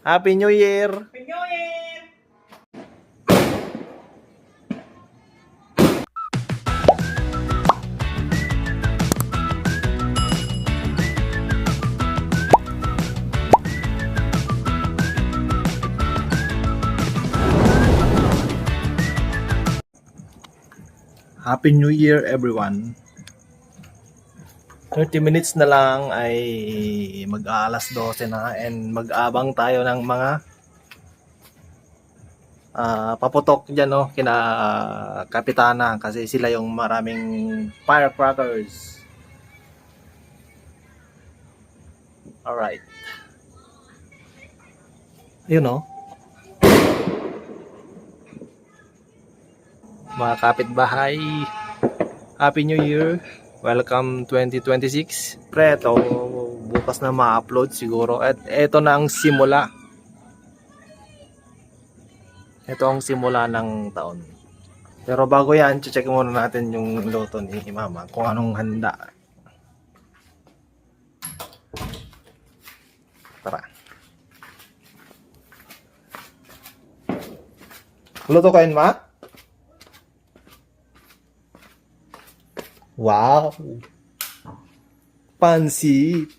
Happy New Year! Happy New Year! Happy New Year everyone! 30 minutes na lang ay mag-aalas 12 na and mag-abang tayo ng mga paputok dyan, no, kina Kapitana kasi sila yung maraming firecrackers. Alright. Yun, no? Mga kapitbahay, Happy New Year! Welcome 2026. Preto, bukas na ma-upload siguro. At ito na ang simula. Ito ang simula ng taon. Pero bago yan, check muna natin yung luto ni Mama kung anong handa. Tara. Luto kayo, Ma? Wow! Pansit!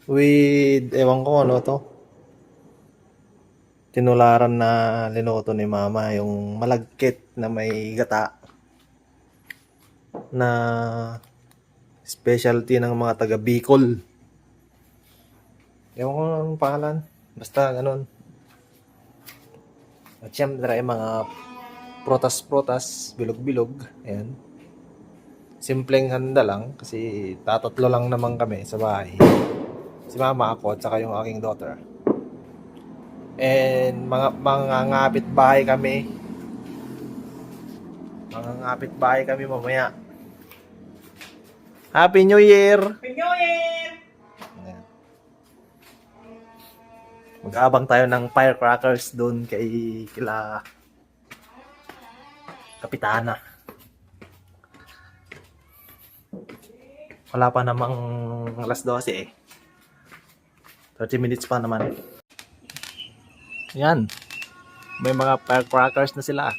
With, ewan ko ano to. Tinularan na linuto ni Mama, yung malagkit na may gata. Na specialty ng mga taga Bicol. Ewan ko anong pangalan. Basta ganun. At syempre ay mga protas-protas, bilog-bilog. Ayan. Simpleng handa lang kasi tatatlo lang naman kami sa bahay. Si Mama, ako at saka yung aking daughter. And mga ngapit bahay kami. Mga ngapit bahay kami mamaya. Happy New Year! Happy New Year! Ayan. Mag-aabang tayo ng firecrackers doon kila Kapitana. Wala pa namang alas 12 eh. 30 minutes pa naman. Yan. May mga firecrackers na sila.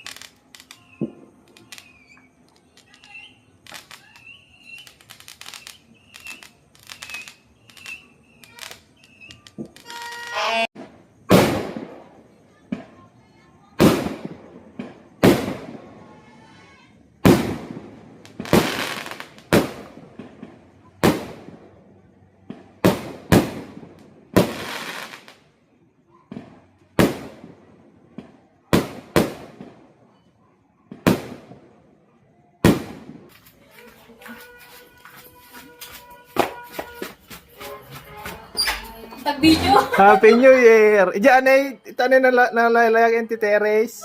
Tag-video! Happy New Year! Diyan ay tanin na nalayag ang titeres.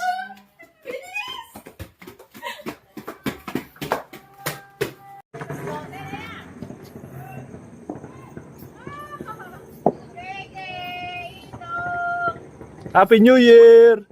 Happy New Year!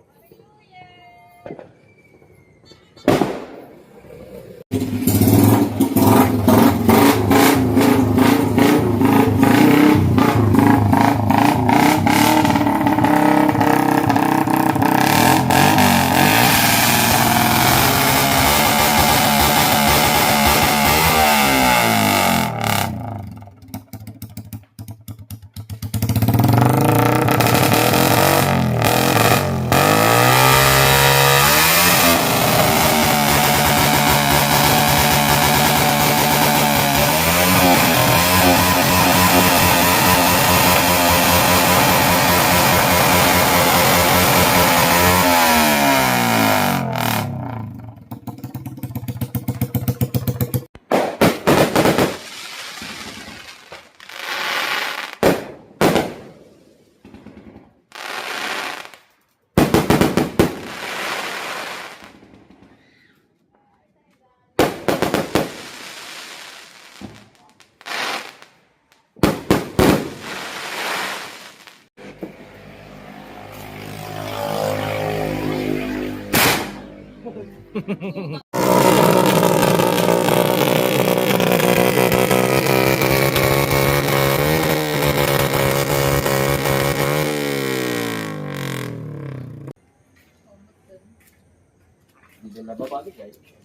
Mabigat sa'yo.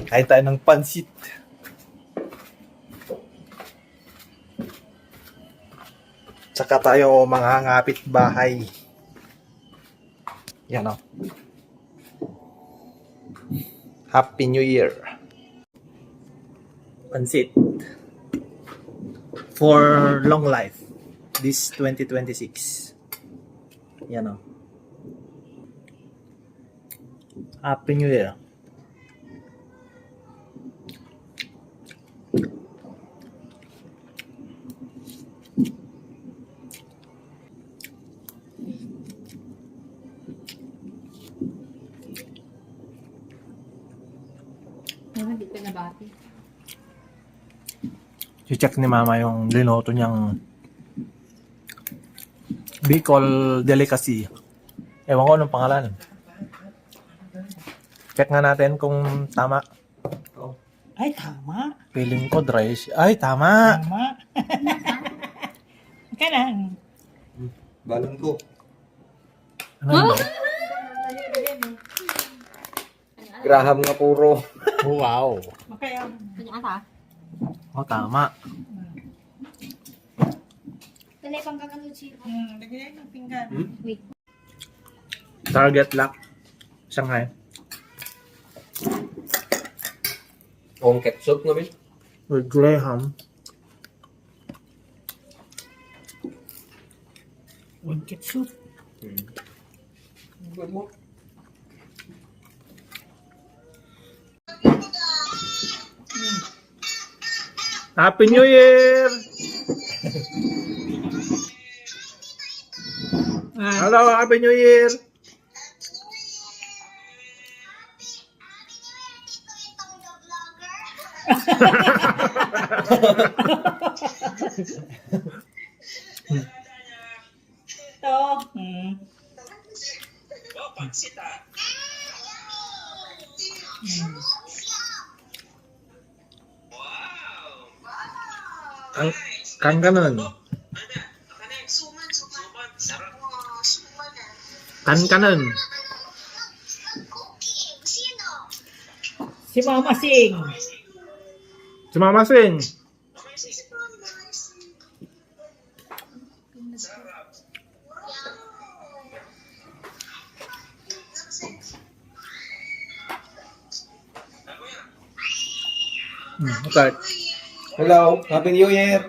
Kain tayo ng pansit. Tsaka tayo mga ngapit bahay. Yan o. Happy New Year. Pansit. For long life. This 2026. Yan o. Happy New Year. Hindi ka nabati. I-check ni Mama yung linoto niyang Bicol Delicacy. Ewan ko anong pangalan. Check nga natin kung tama. Ay, tama. Feeling ko dry. Ay, tama! Tama. Kanang. Balon ko. Ano yun ba? Graham na puro. Wow! Makaya. Kanya ka? Oh, tama. Talay pang kakanod siya. Lagyan ng pinggan. Wait. Target lock. Shanghai. Ong ketchup na bin. With Graham. With ketchup. Good mo. Happy New Year! Hello, Happy New Year! Ito. Kang kanon. Kan kanon. Si Mama Sing. Si Mama Sing. Okay. Hello, Happy New Year.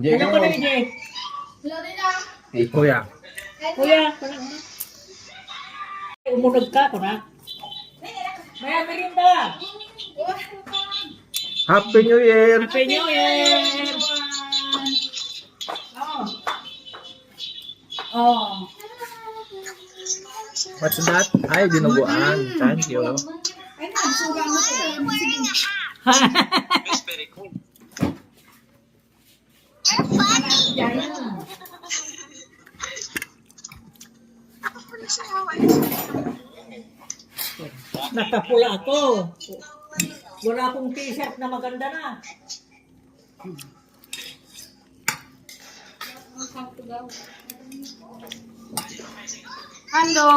Ano ko na ni Jay? Hello din ah. Kuya. Kuya. Umunod ka ko na. Maya merinda. Happy New Year! Happy New Year. Oh. What's that? Ay, dinuguan. Thank you. Ay, nagsuga mo to. Sige. Yan na. Nakapula ako. Wala akong t-shirt na maganda na. Hello.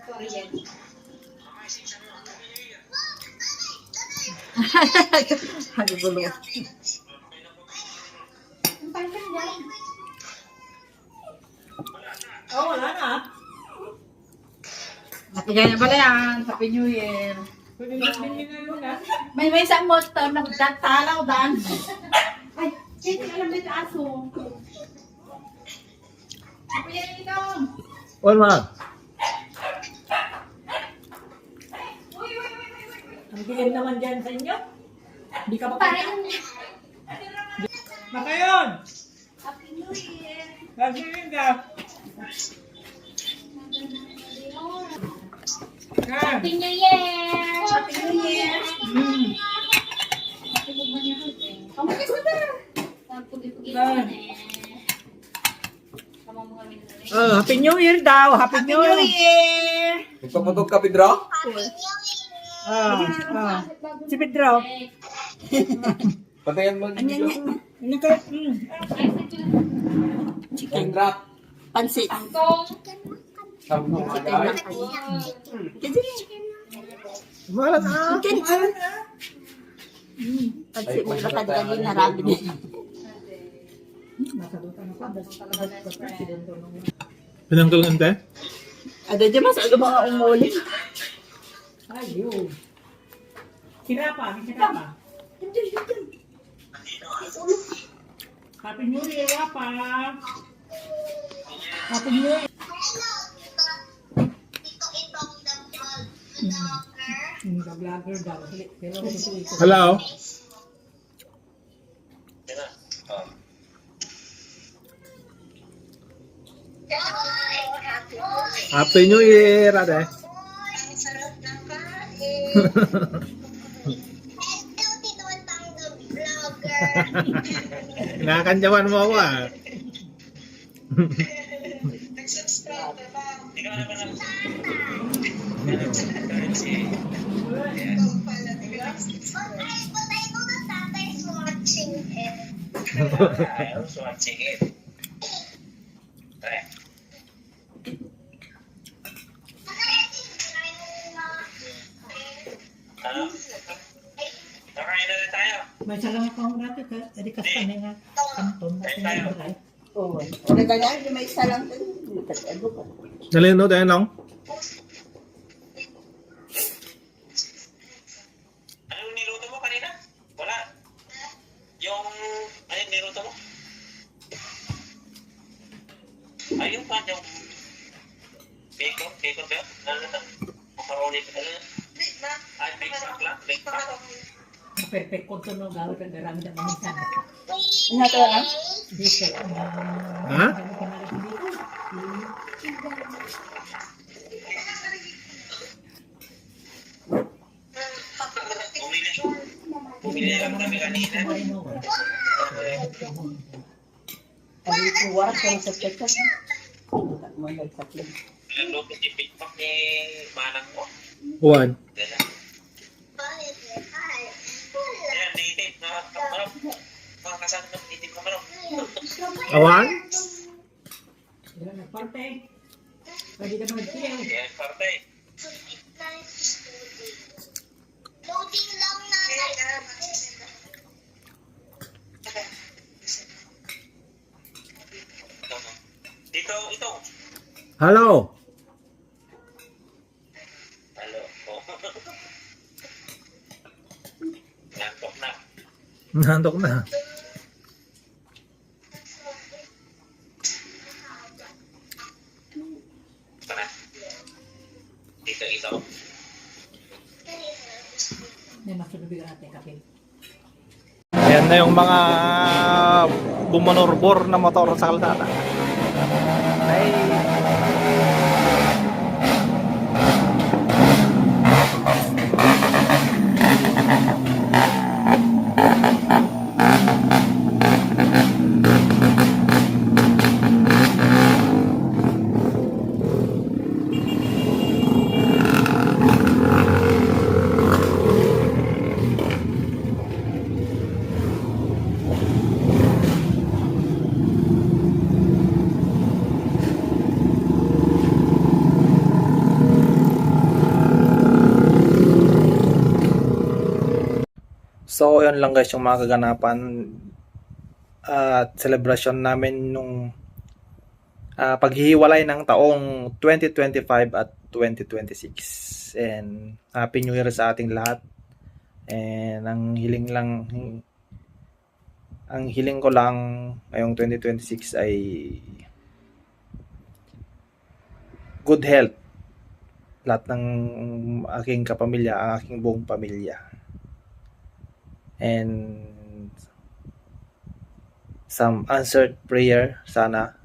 Sorry yan. Hagulo. Ang pansin dyan. Oh, wala na. Nakigaya pala yan. Happy New Year. May isang motor na tatalaw dan. Ay, hindi alam dito aso. Well, ma. Ang dilim naman dyan sa inyo. Hindi ka makita. Baka yun! Happy New Year! Happy New Year ka. Happy New Year! Happy New Year! Kamu kasi ba? Pugi-pugi naman eh. Kamu mga minuli. Happy New Year daw. Happy New Year. Nagpapatog ka, Pedro? Si Pedro. Patayan mo. Ano ka? Chicken drop. Pansit. Tangkong. Sampung agay. Malat na. Pansit mo na kadali na rabi din. Pinanggalan tayo? Ada dyan mas ano mga umuli. Ayun. Sinapa. Happy New Year, Wapa. Happy New Year. Vlogger daw. Hello? Happy New Year, ate. Nakakanjawan mo ako ah. I was watching it. Right. Ano? Nakain na rin tayo. May salang ako natin ka. Edi kasta na nga. Kanton. Kain tayo. Oo. Wala ka na, may isa lang din. Ano ka? Nalino tayo nang? Anong niluto mo kanina? Wala. Yung, ano yung niluto mo? Ayun pa, yung bacon ba yun? Ano na? Macaroni pa ano yun? Ay, bake pack lang? Bake pack? Perfect ko ito no. Gawin ka garami na maminsan. Ano ka lang? Dito. Ha? Bumili lang kami kanina. Ay, kuwara ka sa tekas. Mo nagtatlo. Niluto si bake pack ni manang ko. One. Gala. Yan, native na kamarap. Mga kasama ng native kamarap. Awan? Sila nagparte. Pwede ka mag-tiyaw. Yan, parte. Loading lang na. Dito, ito. Hello? Hello. Oh. Nantok na. Nantok na. Tara. Dito, ito. May masunubig natin kape. Ayan na yung mga bumanorbor na motor sa kalsada. Ay. So, yun lang guys yung mga kaganapan at celebration namin nung paghihiwalay ng taong 2025 at 2026. And Happy New Year sa ating lahat. And ang hiling ko lang ngayong 2026 ay good health. Lahat ng aking kapamilya, ang aking buong pamilya. And some answered prayer sana.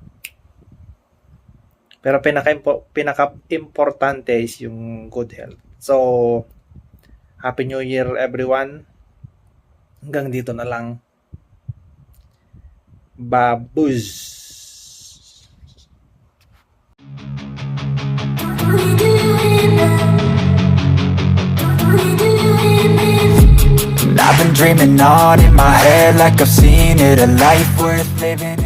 Pero pinaka-importante is yung good health. So, Happy New Year everyone. Hanggang dito na lang. Babuz! I've been dreaming on in my head like I've seen it, a life worth living.